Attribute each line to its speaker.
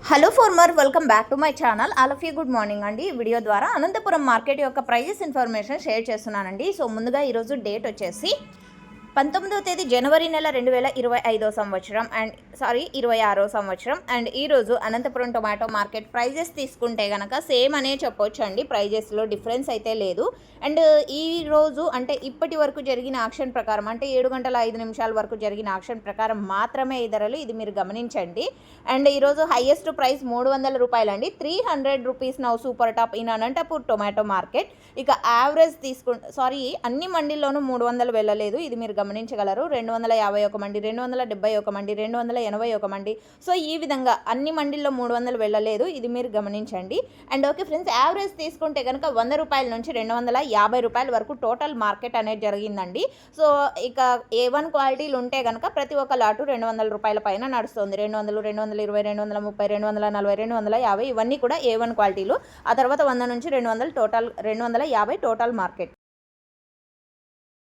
Speaker 1: Hello farmer, welcome back to my channel. All of you good morning అండి. ఈ video ద్వారా Anantapuram market యొక్క prices information share చేస్తున్నానండి. So ముందుగా ఈరోజు డేట్ వచ్చేసి 19వ తేదీ జనవరి నెల 2025 సంవత్సరం అండ్ 26వ సంవత్సరం. అండ్ ఈరోజు అనంతపురం టొమాటో మార్కెట్ ప్రైజెస్ తీసుకుంటే కనుక సేమ్ అనే చెప్పొచ్చు అండి. ప్రైజెస్లో డిఫరెన్స్ అయితే లేదు. అండ్ ఈరోజు అంటే ఇప్పటి వరకు జరిగిన ఆక్షన్ ప్రకారం అంటే 7 గంటల 5 నిమిషాల వరకు జరిగిన ఆక్షన్ ప్రకారం మాత్రమే ఈ ధరలు, ఇది మీరు గమనించండి. అండ్ ఈరోజు హైయెస్ట్ ప్రైస్ 300 రూపాయలండి. 300 rupees now super top in Anantapur tomato market. ఇక యావరేజ్ అన్ని మండీల్లోనూ 300 వెళ్ళలేదు, ఇది మీరు గమనించగలరు. 251 మండి, 271 మండి, 281 మండి. సో ఈ విధంగా అన్ని మండీల్లో 300 వెళ్ళలేదు, ఇది మీరు గమనించండి. అండ్ ఓకే ఫ్రెండ్స్, యావరేజ్ తీసుకుంటే కనుక 100 రూపాయల నుంచి 250 రూపాయల వరకు టోటల్ మార్కెట్ అనేది జరిగిందండి. సో ఇక A1 క్వాలిటీలు ఉంటే కనుక ప్రతి ఒక్క లాటు 200 రూపాయల పైన నడుస్తుంది. 200, 220, 230, 240, 250 ఇవన్నీ కూడా A1 క్వాలిటీలు. ఆ తర్వాత 100 నుంచి 200 టోటల్ 250 టోటల్ మార్కెట్.